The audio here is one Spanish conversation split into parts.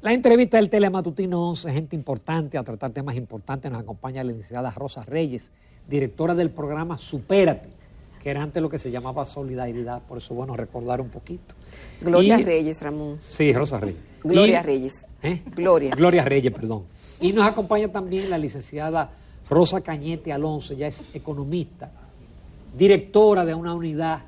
La entrevista del Telematutino 11, gente importante, a tratar temas importantes, nos acompaña la licenciada Rosa Reyes, directora del programa Supérate, que era antes lo que se llamaba Solidaridad, por eso bueno recordar un poquito. Gloria Reyes, Ramón. Sí, Rosa Reyes. Gloria Reyes. Gloria Reyes, perdón. Y nos acompaña también la licenciada Rosa Cañete Alonso, ella es economista, directora de una unidad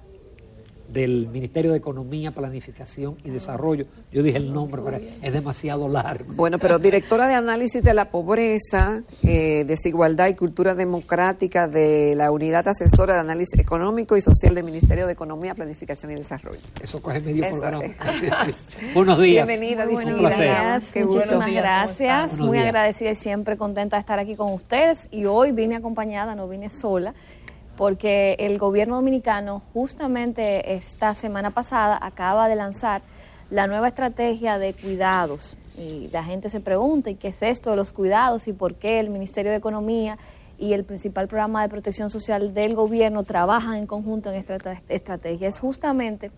del Ministerio de Economía, Planificación y Desarrollo. Yo dije el nombre, pero es demasiado largo. Bueno, pero directora de análisis de la pobreza, desigualdad y cultura democrática de la Unidad Asesora de Análisis Económico y Social del Ministerio de Economía, Planificación y Desarrollo. Eso coge medio programa. Buenos días. Bienvenida, buenos días. Muchísimas gracias. Muy agradecida y siempre contenta de estar aquí con ustedes. Y hoy vine acompañada, no vine sola, porque el gobierno dominicano justamente esta semana pasada acaba de lanzar la nueva estrategia de cuidados. Y la gente se pregunta, ¿y qué es esto de los cuidados? ¿Y por qué el Ministerio de Economía y el principal programa de protección social del gobierno trabajan en conjunto en esta estrategia? Es justamente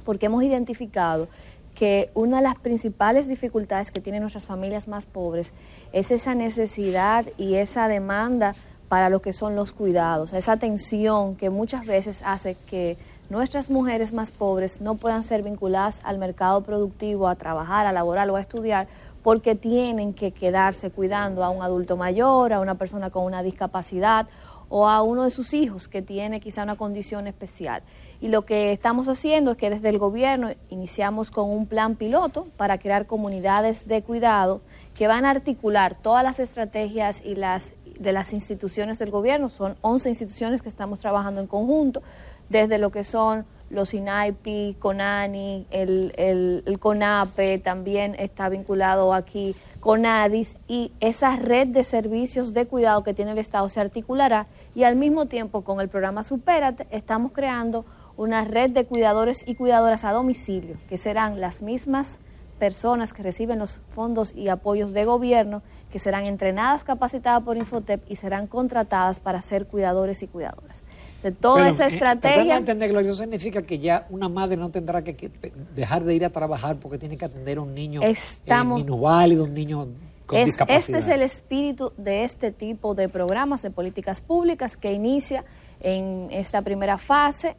porque hemos identificado que una de las principales dificultades que tienen nuestras familias más pobres es esa necesidad y esa demanda para lo que son los cuidados, esa tensión que muchas veces hace que nuestras mujeres más pobres no puedan ser vinculadas al mercado productivo, a trabajar, a laborar o a estudiar, porque tienen que quedarse cuidando a un adulto mayor, a una persona con una discapacidad o a uno de sus hijos que tiene quizá una condición especial. Y lo que estamos haciendo es que desde el gobierno iniciamos con un plan piloto para crear comunidades de cuidado que van a articular todas las estrategias y de las instituciones del gobierno. Son 11 instituciones que estamos trabajando en conjunto, desde lo que son los INAIPI, CONANI, el CONAPE, también está vinculado aquí CONADIS, y esa red de servicios de cuidado que tiene el Estado se articulará, y al mismo tiempo con el programa Supérate estamos creando una red de cuidadores y cuidadoras a domicilio, que serán las mismas personas que reciben los fondos y apoyos de gobierno, que serán entrenadas, capacitadas por Infotep y serán contratadas para ser cuidadores y cuidadoras. De toda esa estrategia... entender, Gloria, eso significa que ya una madre no tendrá que dejar de ir a trabajar porque tiene que atender a un niño minusválido, un niño con discapacidad. Este es el espíritu de este tipo de programas de políticas públicas que inicia en esta primera fase,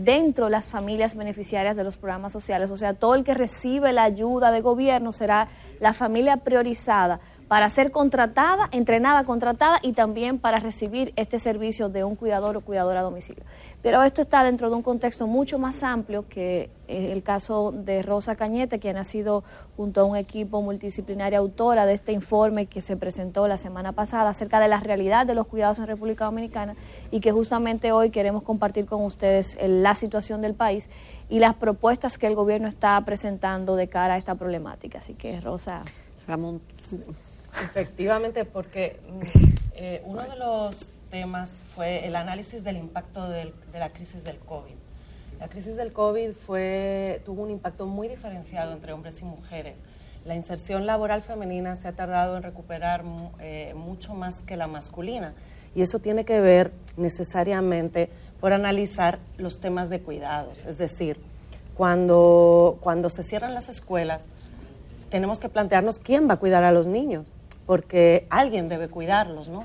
dentro de las familias beneficiarias de los programas sociales. O sea, todo el que recibe la ayuda de gobierno será la familia priorizada para ser contratada, entrenada, contratada, y también para recibir este servicio de un cuidador o cuidadora a domicilio. Pero esto está dentro de un contexto mucho más amplio que el caso de Rosa Cañete, quien ha sido junto a un equipo multidisciplinario autora de este informe que se presentó la semana pasada acerca de la realidad de los cuidados en República Dominicana, y que justamente hoy queremos compartir con ustedes la situación del país y las propuestas que el gobierno está presentando de cara a esta problemática. Así que, Rosa. Ramón. Efectivamente, porque uno de los temas fue el análisis del impacto de la crisis del COVID. La crisis del COVID tuvo un impacto muy diferenciado entre hombres y mujeres. La inserción laboral femenina se ha tardado en recuperar mucho más que la masculina, y eso tiene que ver necesariamente por analizar los temas de cuidados. Es decir, cuando se cierran las escuelas, tenemos que plantearnos quién va a cuidar a los niños, porque alguien debe cuidarlos, ¿no?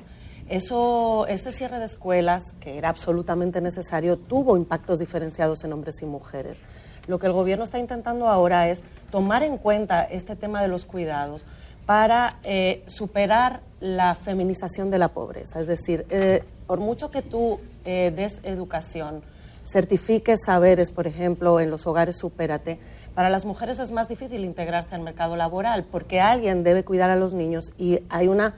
Este cierre de escuelas, que era absolutamente necesario, tuvo impactos diferenciados en hombres y mujeres. Lo que el gobierno está intentando ahora es tomar en cuenta este tema de los cuidados para superar la feminización de la pobreza. Es decir, por mucho que tú des educación, certifiques saberes, por ejemplo, en los hogares Supérate, para las mujeres es más difícil integrarse al mercado laboral porque alguien debe cuidar a los niños, y hay una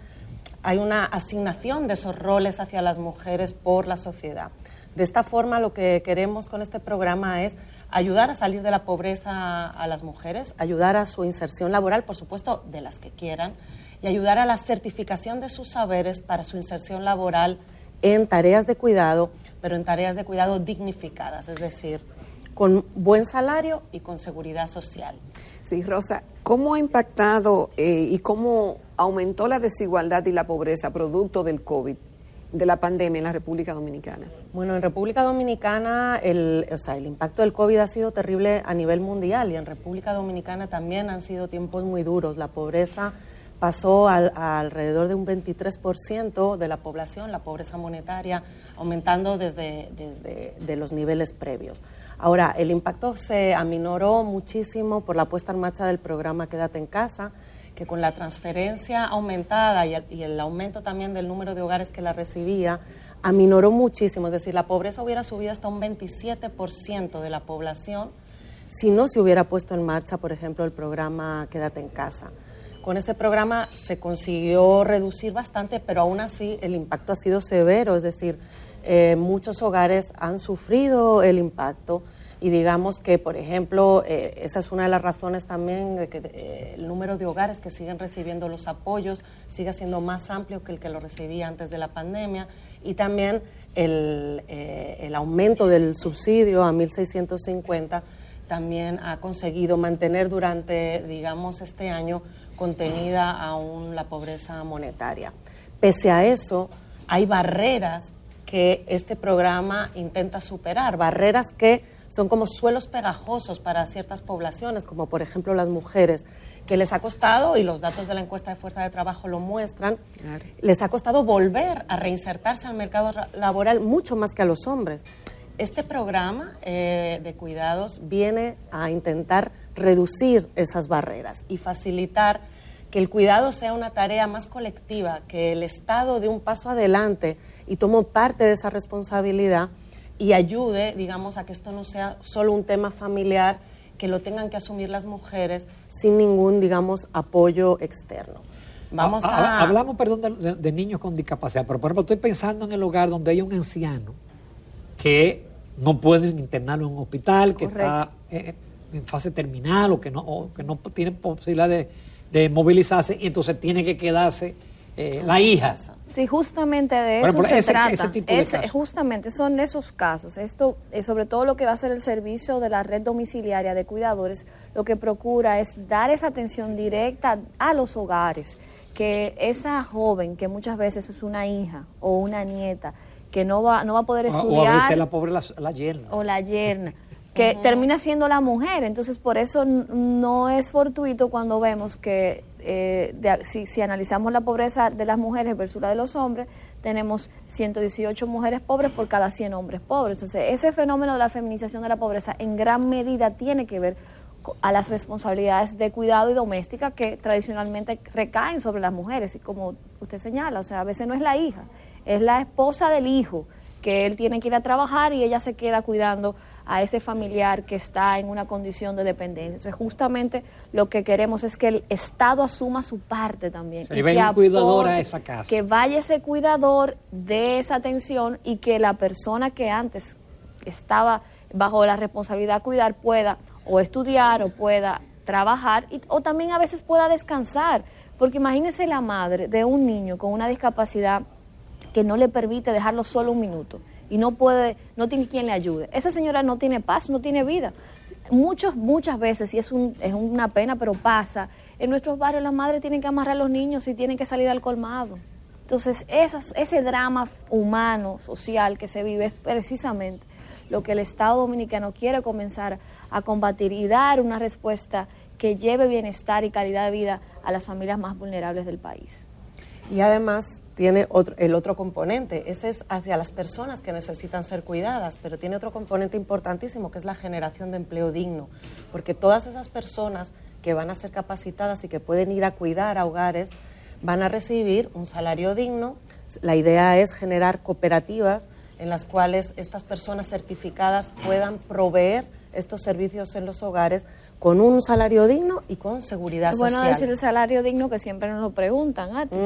asignación de esos roles hacia las mujeres por la sociedad. De esta forma, lo que queremos con este programa es ayudar a salir de la pobreza a las mujeres, ayudar a su inserción laboral, por supuesto, de las que quieran, y ayudar a la certificación de sus saberes para su inserción laboral en tareas de cuidado, pero en tareas de cuidado dignificadas, es decir, con buen salario y con seguridad social. Sí, Rosa, ¿cómo ha impactado y cómo aumentó la desigualdad y la pobreza producto del COVID de la pandemia en la República Dominicana? Bueno, en República Dominicana el impacto del COVID ha sido terrible a nivel mundial y en República Dominicana también han sido tiempos muy duros. La pobreza pasó a alrededor de un 23% de la población, la pobreza monetaria, aumentando desde los niveles previos. Ahora, el impacto se aminoró muchísimo por la puesta en marcha del programa Quédate en Casa, que con la transferencia aumentada y el aumento también del número de hogares que la recibía, aminoró muchísimo. Es decir, la pobreza hubiera subido hasta un 27% de la población si no se hubiera puesto en marcha, por ejemplo, el programa Quédate en Casa. Con ese programa se consiguió reducir bastante, pero aún así el impacto ha sido severo. Es decir, muchos hogares han sufrido el impacto. Y digamos que, por ejemplo, esa es una de las razones también de que el número de hogares que siguen recibiendo los apoyos sigue siendo más amplio que el que lo recibía antes de la pandemia. Y también el aumento del subsidio a 1.650 también ha conseguido mantener durante, digamos, este año contenida aún la pobreza monetaria. Pese a eso, hay barreras que este programa intenta superar, barreras que son como suelos pegajosos para ciertas poblaciones, como por ejemplo las mujeres, que les ha costado, y los datos de la encuesta de fuerza de trabajo lo muestran, claro, les ha costado volver a reinsertarse al mercado laboral mucho más que a los hombres. Este programa de cuidados viene a intentar reducir esas barreras y facilitar que el cuidado sea una tarea más colectiva, que el Estado dé un paso adelante y tome parte de esa responsabilidad y ayude, digamos, a que esto no sea solo un tema familiar que lo tengan que asumir las mujeres sin ningún, digamos, apoyo externo. Hablamos, perdón, de niños con discapacidad, pero por ejemplo estoy pensando en el hogar donde hay un anciano que no pueden internarlo en un hospital, que está en fase terminal o que no tiene posibilidad de movilizarse y entonces tiene que quedarse la hija. Sí, justamente de eso se trata. Justamente son esos casos. Esto, sobre todo lo que va a ser el servicio de la red domiciliaria de cuidadores, lo que procura es dar esa atención directa a los hogares, que esa joven, que muchas veces es una hija o una nieta, que no va a poder estudiar. O a veces la pobre la yerna. O la yerna, que termina siendo la mujer. Entonces, por eso no es fortuito cuando vemos que si analizamos la pobreza de las mujeres versus la de los hombres, tenemos 118 mujeres pobres por cada 100 hombres pobres. Entonces, ese fenómeno de la feminización de la pobreza en gran medida tiene que ver a las responsabilidades de cuidado y doméstica que tradicionalmente recaen sobre las mujeres. Y como usted señala, o sea, a veces no es la hija, es la esposa del hijo, que él tiene que ir a trabajar y ella se queda cuidando a ese familiar que está en una condición de dependencia. Entonces, justamente lo que queremos es que el Estado asuma su parte también. Y que un cuidador a esa casa. Que vaya ese cuidador de esa atención y que la persona que antes estaba bajo la responsabilidad de cuidar pueda o estudiar o pueda trabajar o también a veces pueda descansar. Porque imagínese la madre de un niño con una discapacidad que no le permite dejarlo solo un minuto y no tiene quien le ayude. Esa señora no tiene paz, no tiene vida. Muchas veces, y es una pena, pero pasa, en nuestros barrios las madres tienen que amarrar a los niños y tienen que salir al colmado. Entonces, ese drama humano, social que se vive es precisamente lo que el Estado Dominicano quiere comenzar a combatir y dar una respuesta que lleve bienestar y calidad de vida a las familias más vulnerables del país. Y además tiene el otro componente, ese es hacia las personas que necesitan ser cuidadas, pero tiene otro componente importantísimo que es la generación de empleo digno, porque todas esas personas que van a ser capacitadas y que pueden ir a cuidar a hogares van a recibir un salario digno. La idea es generar cooperativas en las cuales estas personas certificadas puedan proveer estos servicios en los hogares con un salario digno y con seguridad social. Bueno, decir el salario digno que siempre nos lo preguntan a ti.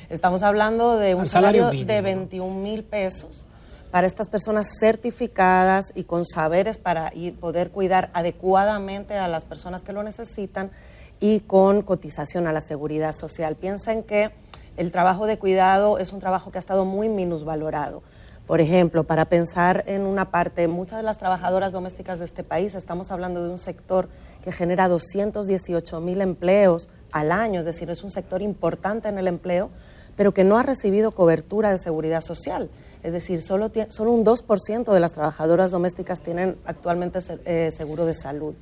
Estamos hablando de un salario de 21,000 pesos para estas personas certificadas y con saberes para poder cuidar adecuadamente a las personas que lo necesitan y con cotización a la seguridad social. Piensen que el trabajo de cuidado es un trabajo que ha estado muy minusvalorado. Por ejemplo, para pensar en una parte, muchas de las trabajadoras domésticas de este país, estamos hablando de un sector que genera 218,000 empleos al año, es decir, es un sector importante en el empleo, pero que no ha recibido cobertura de seguridad social. Es decir, solo un 2% de las trabajadoras domésticas tienen actualmente seguro de salud.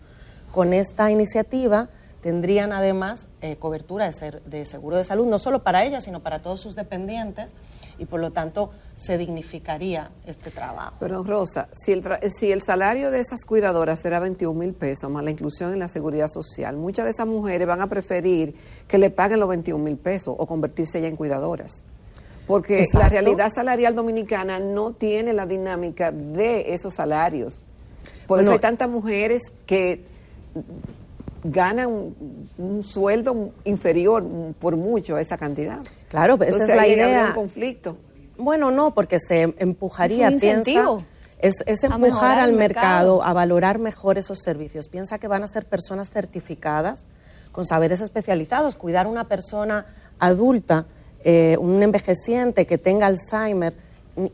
Con esta iniciativa tendrían además cobertura de seguro de salud, no solo para ellas, sino para todos sus dependientes, y por lo tanto se dignificaría este trabajo. Pero Rosa, si el salario de esas cuidadoras será 21,000 pesos más la inclusión en la seguridad social, muchas de esas mujeres van a preferir que le paguen los 21,000 pesos o convertirse ya en cuidadoras. Porque Exacto. La realidad salarial dominicana no tiene la dinámica de esos salarios. Por eso hay tantas mujeres que ganan un sueldo inferior por mucho a esa cantidad. Claro, esa es la idea. Un conflicto. Bueno, no, porque se empujaría, es empujar al mercado a valorar mejor esos servicios. Piensa que van a ser personas certificadas con saberes especializados. Cuidar a una persona adulta, un envejeciente que tenga Alzheimer,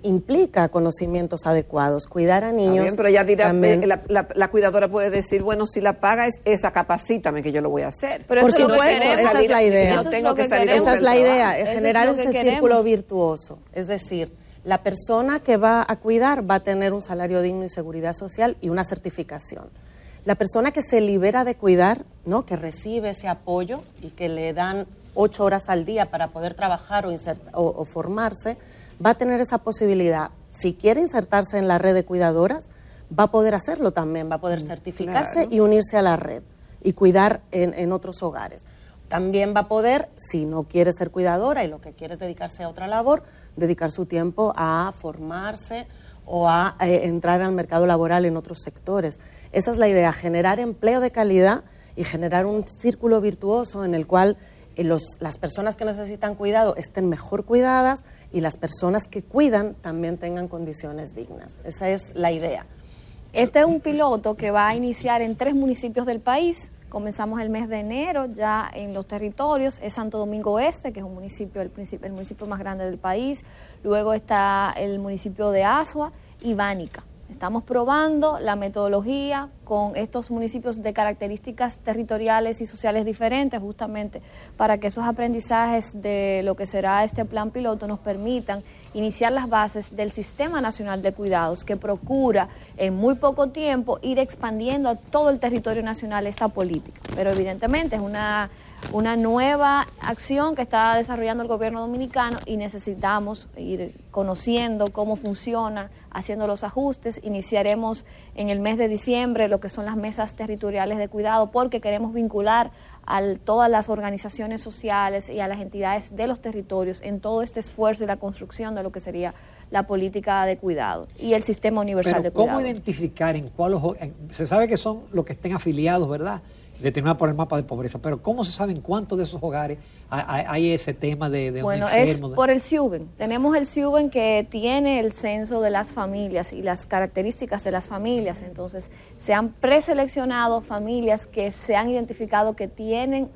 implica conocimientos adecuados. Cuidar a niños. Bien, pero ya dirá, también, la cuidadora puede decir, bueno, si la paga es esa, capacítame que yo lo voy a hacer. Pero por eso es lo que supuesto, queremos. esa es la idea. Eso es lo que Esa es la idea, generar ese círculo virtuoso. Es decir, la persona que va a cuidar va a tener un salario digno y seguridad social y una certificación. La persona que se libera de cuidar, ¿no?, que recibe ese apoyo y que le dan 8 horas al día para poder trabajar o formarse, va a tener esa posibilidad. Si quiere insertarse en la red de cuidadoras, va a poder hacerlo también, va a poder certificarse, claro, y unirse a la red y cuidar en otros hogares. También va a poder, si no quiere ser cuidadora y lo que quiere es dedicarse a otra labor, dedicar su tiempo a formarse o a entrar al mercado laboral en otros sectores. Esa es la idea, generar empleo de calidad y generar un círculo virtuoso en el cual las personas que necesitan cuidado estén mejor cuidadas y las personas que cuidan también tengan condiciones dignas. Esa es la idea. Este es un piloto que va a iniciar en 3 municipios del país. Comenzamos el mes de enero ya en los territorios. Es Santo Domingo Este, que es un municipio, el municipio más grande del país. Luego está el municipio de Azua y Bánica. Estamos probando la metodología con estos municipios de características territoriales y sociales diferentes, justamente para que esos aprendizajes de lo que será este plan piloto nos permitan iniciar las bases del Sistema Nacional de Cuidados, que procura en muy poco tiempo ir expandiendo a todo el territorio nacional esta política. Pero evidentemente es una nueva acción que está desarrollando el gobierno dominicano y necesitamos ir conociendo cómo funciona, haciendo los ajustes. Iniciaremos en el mes de diciembre lo que son las mesas territoriales de cuidado, porque queremos vincular a todas las organizaciones sociales y a las entidades de los territorios en todo este esfuerzo y la construcción de lo que sería la política de cuidado y el sistema universal de cuidado. ¿Cómo identificar se sabe que son los que estén afiliados, ¿verdad?, determinado por el mapa de pobreza, pero ¿cómo se sabe en cuántos de esos hogares hay ese tema de bueno, un enfermo? Es por el SIUBEN. Tenemos el SIUBEN que tiene el censo de las familias y las características de las familias. Entonces, se han preseleccionado familias que se han identificado que tienen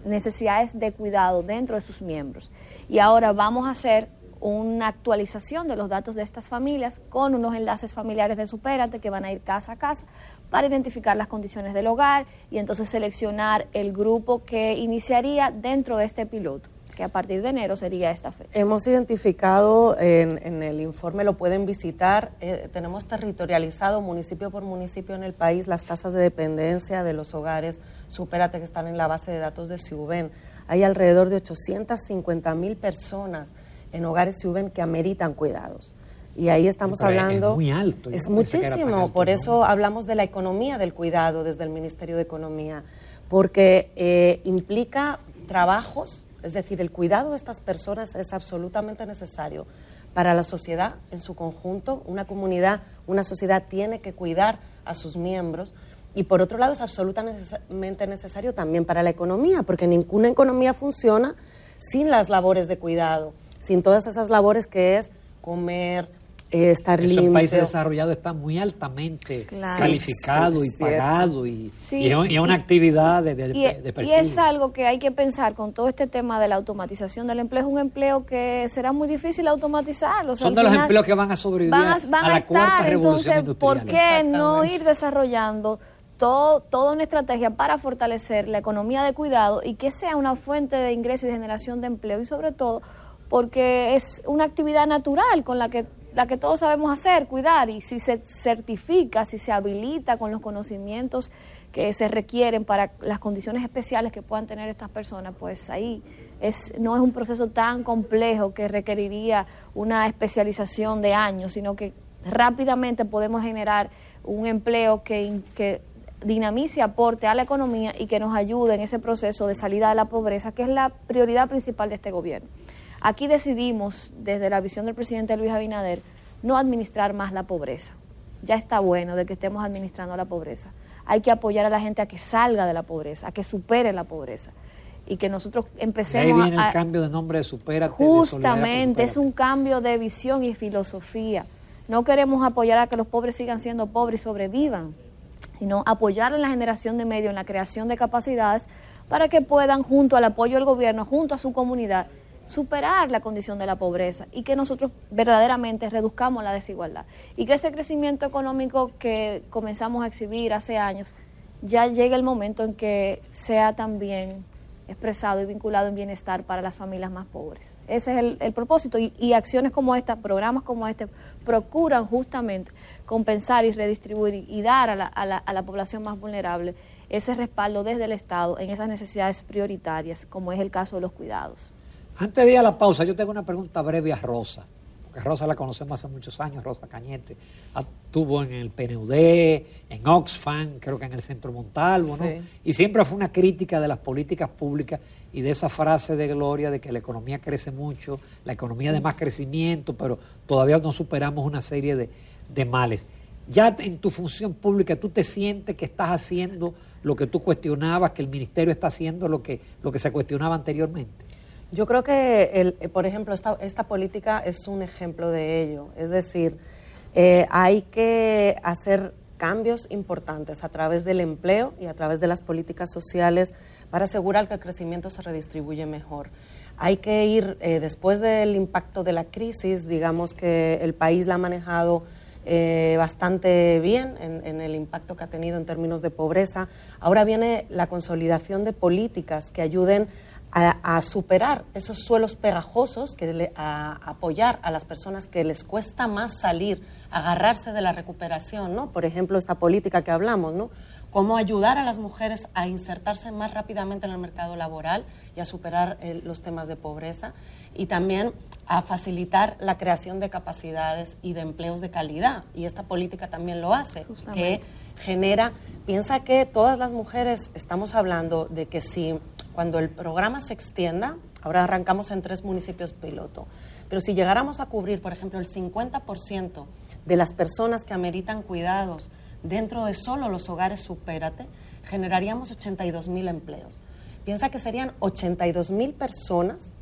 necesidades de cuidado dentro de sus miembros. Y ahora vamos a hacer una actualización de los datos de estas familias con unos enlaces familiares de Supérate que van a ir casa a casa para identificar las condiciones del hogar y entonces seleccionar el grupo que iniciaría dentro de este piloto, que a partir de enero sería esta fecha. Hemos identificado en el informe, lo pueden visitar, tenemos territorializado municipio por municipio en el país las tasas de dependencia de los hogares Supérate que están en la base de datos de SIUBEN. Hay alrededor de 850,000 personas en hogares SIUBEN que ameritan cuidados. Y ahí estamos hablando... Es muy alto. Es muchísimo, por eso hablamos de la economía del cuidado desde el Ministerio de Economía, porque implica trabajos, es decir, el cuidado de estas personas es absolutamente necesario para la sociedad en su conjunto. Una comunidad, una sociedad tiene que cuidar a sus miembros. Y por otro lado es absolutamente necesario también para la economía, porque ninguna economía funciona sin las labores de cuidado, sin todas esas labores que es comer, estar limpio. En países desarrollados está muy altamente calificado y pagado y es una actividad de prestigio. Y es algo que hay que pensar con todo este tema de la automatización del empleo. Es un empleo que será muy difícil automatizarlo. Son de los empleos que van a sobrevivir a la cuarta revolución industrial. ¿Por qué no ir desarrollando toda una estrategia para fortalecer la economía de cuidado y que sea una fuente de ingreso y de generación de empleo y sobre todo porque es una actividad natural con la que todos sabemos hacer, cuidar, y si se certifica, si se habilita con los conocimientos que se requieren para las condiciones especiales que puedan tener estas personas, pues ahí no es un proceso tan complejo que requeriría una especialización de años, sino que rápidamente podemos generar un empleo que dinamice, aporte a la economía y que nos ayude en ese proceso de salida de la pobreza, que es la prioridad principal de este gobierno. Aquí decidimos, desde la visión del presidente Luis Abinader, no administrar más la pobreza. Ya está bueno de que estemos administrando la pobreza. Hay que apoyar a la gente a que salga de la pobreza, a que supere la pobreza. Y que nosotros empecemos ahí viene el cambio de nombre de Supérate. Justamente, es un cambio de visión y filosofía. No queremos apoyar a que los pobres sigan siendo pobres y sobrevivan, sino apoyar en la generación de medios, en la creación de capacidades para que puedan, junto al apoyo del gobierno, junto a su comunidad, superar la condición de la pobreza y que nosotros verdaderamente reduzcamos la desigualdad. Y que ese crecimiento económico que comenzamos a exhibir hace años, ya llegue el momento en que sea también expresado y vinculado en bienestar para las familias más pobres. Ese es el propósito y acciones como esta, programas como este, procuran justamente compensar y redistribuir y dar a la población más vulnerable ese respaldo desde el Estado en esas necesidades prioritarias, como es el caso de los cuidados. Antes de ir a la pausa, yo tengo una pregunta breve a Rosa, porque Rosa la conocemos hace muchos años, Rosa Cañete. Estuvo en el PNUD, en Oxfam, creo que en el Centro Montalvo, ¿no? Sí. Y siempre fue una crítica de las políticas públicas y de esa frase de Gloria de que la economía crece mucho, la economía de más crecimiento, pero todavía no superamos una serie de males. Ya en tu función pública, ¿tú te sientes que estás haciendo lo que tú cuestionabas, que el ministerio está haciendo lo que se cuestionaba anteriormente? Yo creo que, por ejemplo, esta política es un ejemplo de ello. Es decir, hay que hacer cambios importantes a través del empleo y a través de las políticas sociales para asegurar que el crecimiento se redistribuye mejor. Hay que ir, después del impacto de la crisis, digamos que el país la ha manejado bastante bien en el impacto que ha tenido en términos de pobreza. Ahora viene la consolidación de políticas que ayuden a superar esos suelos pegajosos, a apoyar a las personas que les cuesta más salir, agarrarse de la recuperación, ¿no? Por ejemplo, esta política que hablamos, ¿no? Cómo ayudar a las mujeres a insertarse más rápidamente en el mercado laboral y a superar los temas de pobreza, y también a facilitar la creación de capacidades y de empleos de calidad. Y esta política también lo hace, justamente, que genera, piensa que todas las mujeres, estamos hablando de que si cuando el programa se extienda, ahora arrancamos en 3 municipios piloto, pero si llegáramos a cubrir, por ejemplo, el 50% de las personas que ameritan cuidados dentro de solo los hogares Supérate, generaríamos 82,000 empleos. Piensa que serían 82,000 personas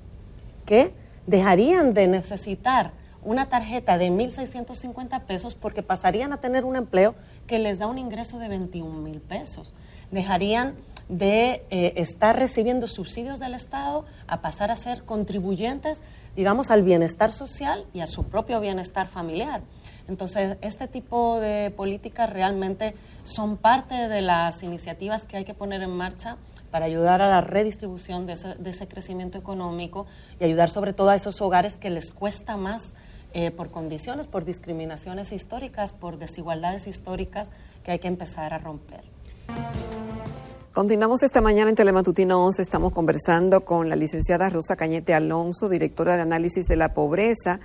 que dejarían de necesitar una tarjeta de 1,650 pesos porque pasarían a tener un empleo que les da un ingreso de 21,000 pesos. Dejarían de estar recibiendo subsidios del Estado a pasar a ser contribuyentes, digamos, al bienestar social y a su propio bienestar familiar. Entonces, este tipo de políticas realmente son parte de las iniciativas que hay que poner en marcha para ayudar a la redistribución de ese crecimiento económico y ayudar sobre todo a esos hogares que les cuesta más por condiciones, por discriminaciones históricas, por desigualdades históricas que hay que empezar a romper. Continuamos esta mañana en Telematutino 11, estamos conversando con la licenciada Rosa Cañete Alonso, directora de Análisis de la Pobreza,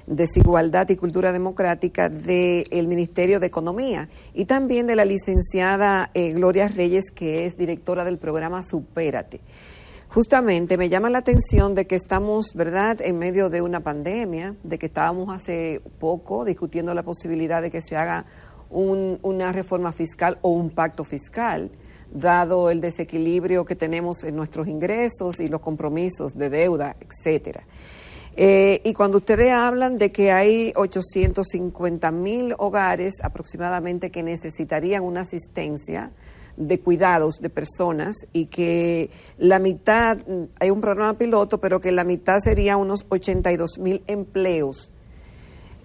Desigualdad y Cultura Democrática del Ministerio de Economía, y también de la licenciada Gloria Reyes, que es directora del programa Supérate. Justamente me llama la atención de que estamos, ¿verdad?, en medio de una pandemia, de que estábamos hace poco discutiendo la posibilidad de que se haga una reforma fiscal o un pacto fiscal, dado el desequilibrio que tenemos en nuestros ingresos y los compromisos de deuda, etcétera. Y cuando ustedes hablan de que hay 850,000 hogares aproximadamente que necesitarían una asistencia de cuidados de personas y que la mitad, hay un programa piloto, pero que la mitad sería unos 82,000 empleos.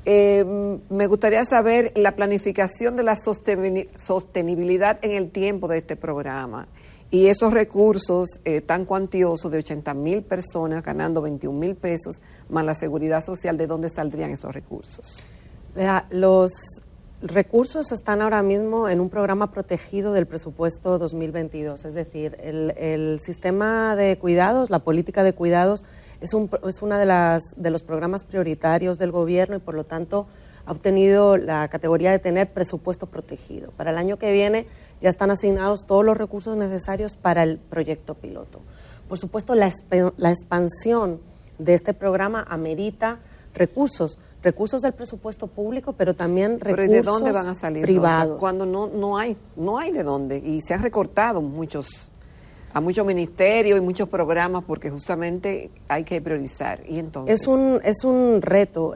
Me gustaría saber la planificación de la sostenibilidad en el tiempo de este programa Y esos recursos tan cuantiosos de 80,000 personas ganando 21,000 pesos, más la seguridad social, ¿de dónde saldrían esos recursos? Vea, los recursos están ahora mismo en un programa protegido del presupuesto 2022, es decir, el sistema de cuidados, la política de cuidados es una de los programas prioritarios del gobierno y por lo tanto ha obtenido la categoría de tener presupuesto protegido. Para el año que viene ya están asignados todos los recursos necesarios para el proyecto piloto. Por supuesto, la expansión de este programa amerita recursos del presupuesto público, pero también recursos ¿Pero de dónde van a salir, privados? Rosa? Cuando no hay de dónde, y se han recortado a muchos ministerios y muchos programas porque justamente hay que priorizar. Y entonces es un reto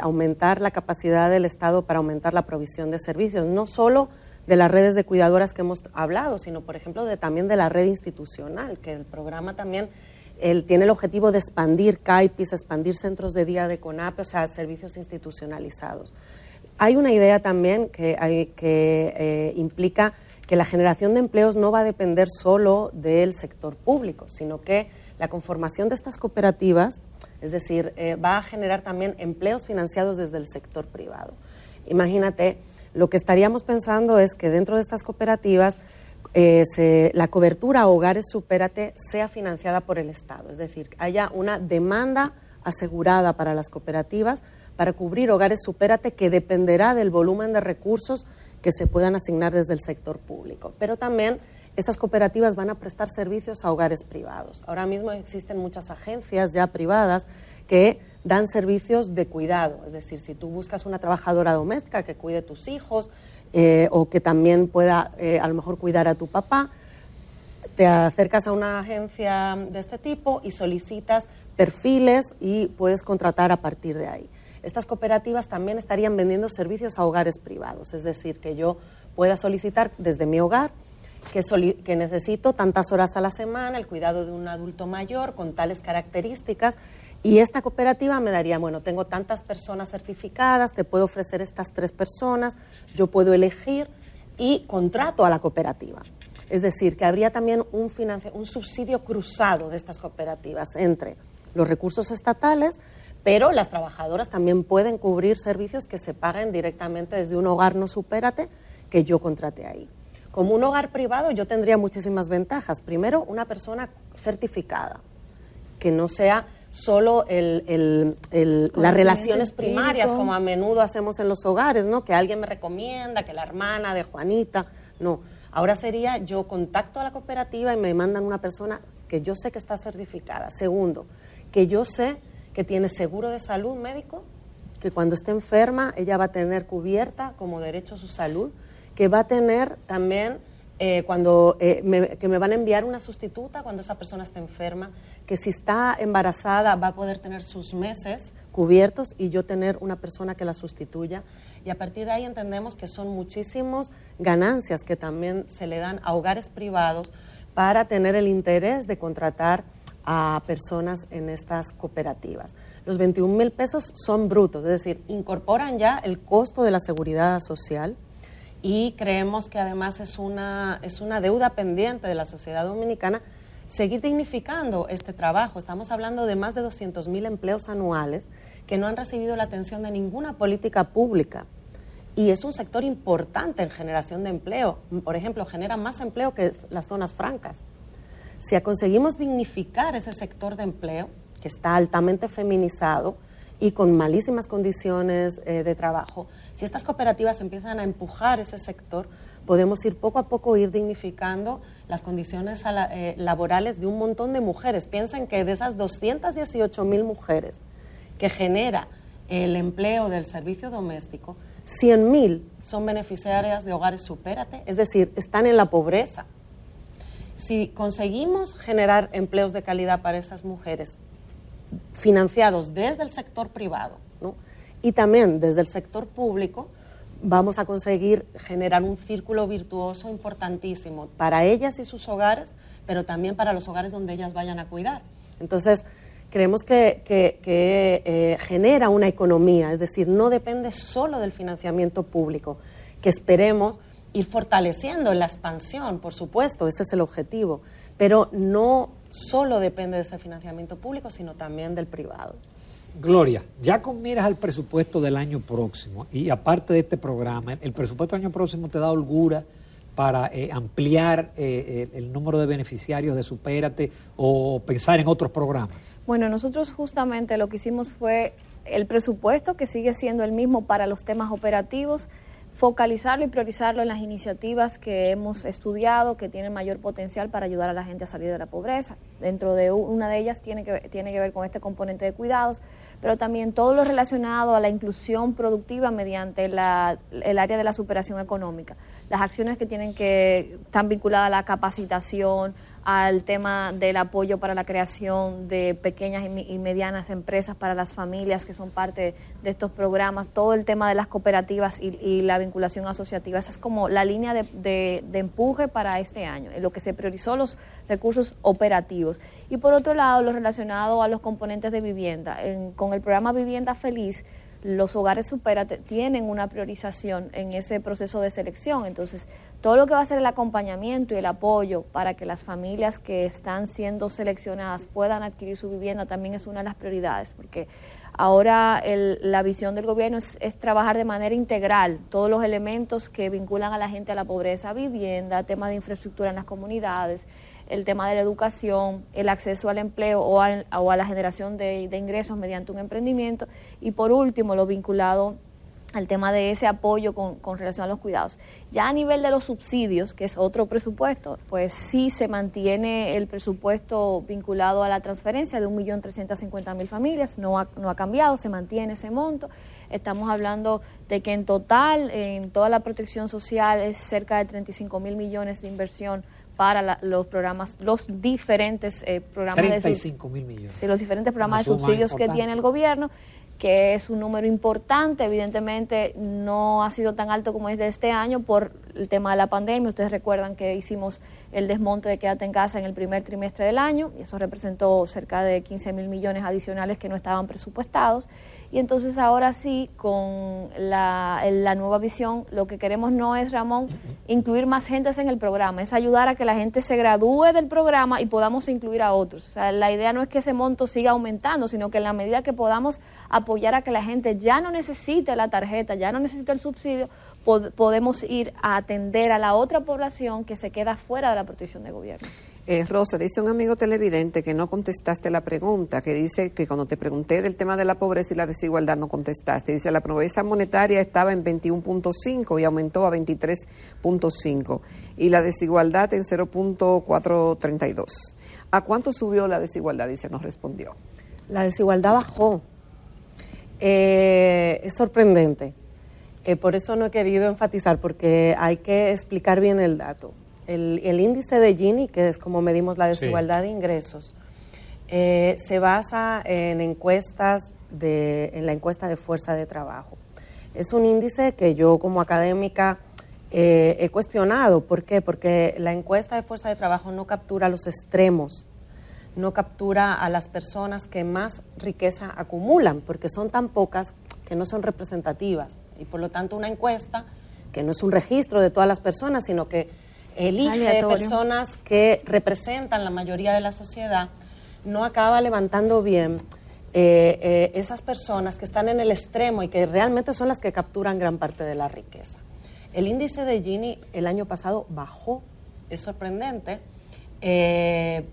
aumentar la capacidad del Estado para aumentar la provisión de servicios, no solo de las redes de cuidadoras que hemos hablado, sino por ejemplo también de la red institucional, que el programa también tiene el objetivo de expandir CAIPIS, expandir centros de día de CONAPE, o sea, servicios institucionalizados. Hay una idea también que implica que la generación de empleos no va a depender solo del sector público, sino que la conformación de estas cooperativas, es decir, va a generar también empleos financiados desde el sector privado. Imagínate, lo que estaríamos pensando es que dentro de estas cooperativas la cobertura a Hogares Supérate sea financiada por el Estado, es decir, haya una demanda asegurada para las cooperativas para cubrir Hogares Supérate que dependerá del volumen de recursos que se puedan asignar desde el sector público. Pero también estas cooperativas van a prestar servicios a hogares privados. Ahora mismo existen muchas agencias ya privadas que dan servicios de cuidado, es decir, si tú buscas una trabajadora doméstica que cuide tus hijos o que también pueda a lo mejor cuidar a tu papá, te acercas a una agencia de este tipo y solicitas perfiles y puedes contratar a partir de ahí. Estas cooperativas también estarían vendiendo servicios a hogares privados, es decir, que yo pueda solicitar desde mi hogar que necesito tantas horas a la semana, el cuidado de un adulto mayor con tales características, y esta cooperativa me daría, bueno, tengo tantas personas certificadas, te puedo ofrecer estas 3 personas, yo puedo elegir y contrato a la cooperativa. Es decir, que habría también un subsidio cruzado de estas cooperativas entre los recursos estatales, pero las trabajadoras también pueden cubrir servicios que se paguen directamente desde un hogar no supérate que yo contraté ahí. Como un hogar privado yo tendría muchísimas ventajas. Primero, una persona certificada, que no sea solo las relaciones primarias, como a menudo hacemos en los hogares, ¿no? Que alguien me recomienda, que la hermana de Juanita, no. Ahora sería yo contacto a la cooperativa y me mandan una persona que yo sé que está certificada. Segundo, que yo sé que tiene seguro de salud médico, que cuando esté enferma ella va a tener cubierta como derecho su salud, que va a tener también que me van a enviar una sustituta cuando esa persona esté enferma, que si está embarazada va a poder tener sus meses cubiertos y yo tener una persona que la sustituya. Y a partir de ahí entendemos que son muchísimas ganancias que también se le dan a hogares privados para tener el interés de contratar a personas en estas cooperativas. Los 21,000 pesos son brutos, es decir, incorporan ya el costo de la seguridad social y creemos que además es una deuda pendiente de la sociedad dominicana seguir dignificando este trabajo. Estamos hablando de más de 200,000 empleos anuales que no han recibido la atención de ninguna política pública y es un sector importante en generación de empleo. Por ejemplo, genera más empleo que las zonas francas. Si conseguimos dignificar ese sector de empleo, que está altamente feminizado y con malísimas condiciones de trabajo, si estas cooperativas empiezan a empujar ese sector, podemos ir poco a poco dignificando las condiciones laborales de un montón de mujeres. Piensen que de esas 218,000 mujeres que genera el empleo del servicio doméstico, 100,000 son beneficiarias de Hogares Supérate, es decir, están en la pobreza. Si conseguimos generar empleos de calidad para esas mujeres financiados desde el sector privado, ¿no? Y también desde el sector público, vamos a conseguir generar un círculo virtuoso importantísimo para ellas y sus hogares, pero también para los hogares donde ellas vayan a cuidar. Entonces, creemos que genera una economía, es decir, no depende solo del financiamiento público, que esperemos ir fortaleciendo la expansión, por supuesto, ese es el objetivo, pero no solo depende de ese financiamiento público, sino también del privado. Gloria, ya con miras al presupuesto del año próximo, y aparte de este programa, el presupuesto del año próximo te da holgura para ampliar el número de beneficiarios de Supérate o pensar en otros programas. Bueno, nosotros justamente lo que hicimos fue el presupuesto, que sigue siendo el mismo para los temas operativos, focalizarlo y priorizarlo en las iniciativas que hemos estudiado, que tienen mayor potencial para ayudar a la gente a salir de la pobreza. Dentro de una de ellas tiene que ver con este componente de cuidados, pero también todo lo relacionado a la inclusión productiva mediante el área de la superación económica. Las acciones que están vinculadas a la capacitación, al tema del apoyo para la creación de pequeñas y medianas empresas para las familias que son parte de estos programas, todo el tema de las cooperativas y la vinculación asociativa. Esa es como la línea de empuje para este año, en lo que se priorizó los recursos operativos. Y por otro lado, lo relacionado a los componentes de vivienda. Con el programa Vivienda Feliz, los hogares Supérate tienen una priorización en ese proceso de selección. Entonces, todo lo que va a ser el acompañamiento y el apoyo para que las familias que están siendo seleccionadas puedan adquirir su vivienda también es una de las prioridades, porque ahora la visión del gobierno es trabajar de manera integral todos los elementos que vinculan a la gente a la pobreza, vivienda, temas de infraestructura en las comunidades, el tema de la educación, el acceso al empleo o a la generación de ingresos mediante un emprendimiento, y por último lo vinculado al tema de ese apoyo con relación a los cuidados. Ya a nivel de los subsidios, que es otro presupuesto, pues sí se mantiene el presupuesto vinculado a la transferencia de 1.350.000 familias, no ha cambiado, se mantiene ese monto. Estamos hablando de que en total, en toda la protección social, es cerca de 35.000 millones de inversión para los programas, los diferentes programas 35.000 millones. Sí, los diferentes programas de subsidios que tiene el gobierno, que es un número importante. Evidentemente no ha sido tan alto como es de este año por el tema de la pandemia. Ustedes recuerdan que hicimos el desmonte de Quédate en Casa en el primer trimestre del año, y eso representó cerca de 15.000 millones adicionales que no estaban presupuestados. Y entonces ahora sí, con la nueva visión, lo que queremos no es, Ramón, incluir más gente en el programa, es ayudar a que la gente se gradúe del programa y podamos incluir a otros. O sea, la idea no es que ese monto siga aumentando, sino que en la medida que podamos apoyar a que la gente ya no necesite la tarjeta, ya no necesite el subsidio, podemos ir a atender a la otra población que se queda fuera de la protección de gobierno. Rosa, dice un amigo televidente que no contestaste la pregunta, que dice que cuando te pregunté del tema de la pobreza y la desigualdad no contestaste. Dice, la pobreza monetaria estaba en 21.5 y aumentó a 23.5 y la desigualdad en 0.432. ¿A cuánto subió la desigualdad? Dice, nos respondió. La desigualdad bajó. Es sorprendente. Por eso no he querido enfatizar, porque hay que explicar bien el dato. El índice de Gini, que es como medimos la desigualdad de ingresos, se basa en encuestas en la encuesta de fuerza de trabajo. Es un índice que yo como académica he cuestionado. ¿Por qué? Porque la encuesta de fuerza de trabajo no captura los extremos, no captura a las personas que más riqueza acumulan, porque son tan pocas que no son representativas. Y por lo tanto una encuesta que no es un registro de todas las personas, sino que elige personas que representan la mayoría de la sociedad, no acaba levantando bien esas personas que están en el extremo y que realmente son las que capturan gran parte de la riqueza. El índice de Gini el año pasado bajó, es sorprendente,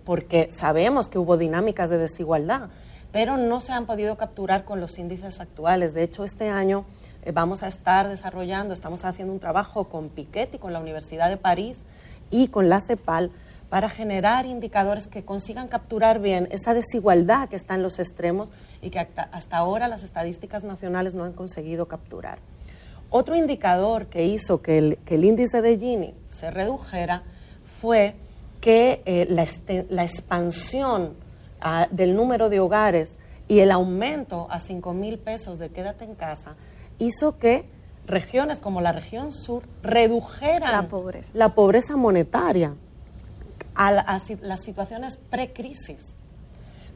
porque sabemos que hubo dinámicas de desigualdad, pero no se han podido capturar con los índices actuales. De hecho, este año vamos a estar estamos haciendo un trabajo con Piketty, con la Universidad de París y con la CEPAL para generar indicadores que consigan capturar bien esa desigualdad que está en los extremos y que hasta ahora las estadísticas nacionales no han conseguido capturar. Otro indicador que hizo que el índice de Gini se redujera fue que la expansión del número de hogares y el aumento a 5.000 pesos de Quédate en Casa hizo que regiones como la región sur redujeran la pobreza monetaria a las situaciones pre-crisis.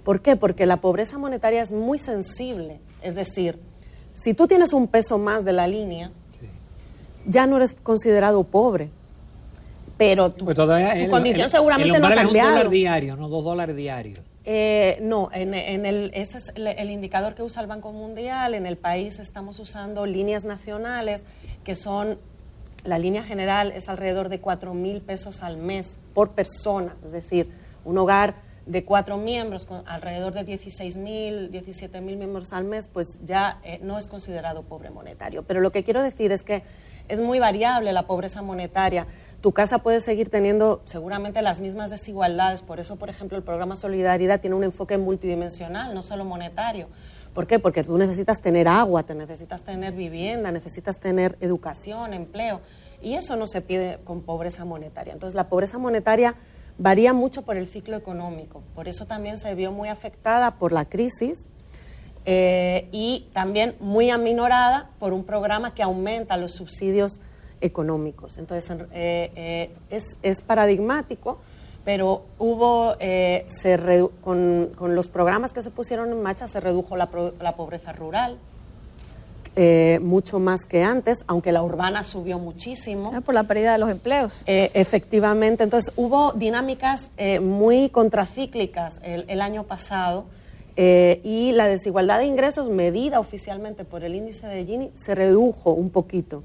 ¿Por qué? Porque la pobreza monetaria es muy sensible. Es decir, si tú tienes un peso más de la línea, ya no eres considerado pobre. Pero tu condición seguramente no ha cambiado. Es $1 diario, no $2 diarios. No, ese es el indicador que usa el Banco Mundial. En el país estamos usando líneas nacionales, que son, la línea general es alrededor de 4,000 pesos al mes por persona, es decir, un hogar de 4 miembros con alrededor de 16,000, 17,000 miembros al mes, pues ya no es considerado pobre monetario. Pero lo que quiero decir es que es muy variable la pobreza monetaria. Tu casa puede seguir teniendo seguramente las mismas desigualdades, por eso, por ejemplo, el programa Solidaridad tiene un enfoque multidimensional, no solo monetario. ¿Por qué? Porque tú necesitas tener agua, te necesitas tener vivienda, necesitas tener educación, empleo, y eso no se pide con pobreza monetaria. Entonces, la pobreza monetaria varía mucho por el ciclo económico, por eso también se vio muy afectada por la crisis y también muy aminorada por un programa que aumenta los subsidios económicos. Entonces, es paradigmático, pero hubo, con los programas que se pusieron en marcha se redujo la pobreza rural, mucho más que antes, aunque la urbana subió muchísimo. Por la pérdida de los empleos. Efectivamente, entonces hubo dinámicas muy contracíclicas el año pasado, y la desigualdad de ingresos medida oficialmente por el índice de Gini se redujo un poquito.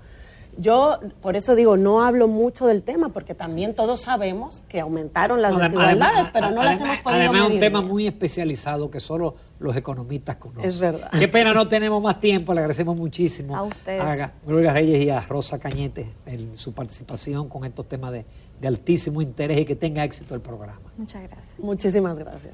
Yo, por eso digo, no hablo mucho del tema, porque también todos sabemos que aumentaron las desigualdades, pero no las hemos podido medir. Además, es un tema muy especializado que solo los economistas conocen. Es verdad. Qué pena, no tenemos más tiempo. Le agradecemos muchísimo a ustedes, a Gloria Reyes y a Rosa Cañete su participación con estos temas de altísimo interés, y que tenga éxito el programa. Muchas gracias. Muchísimas gracias.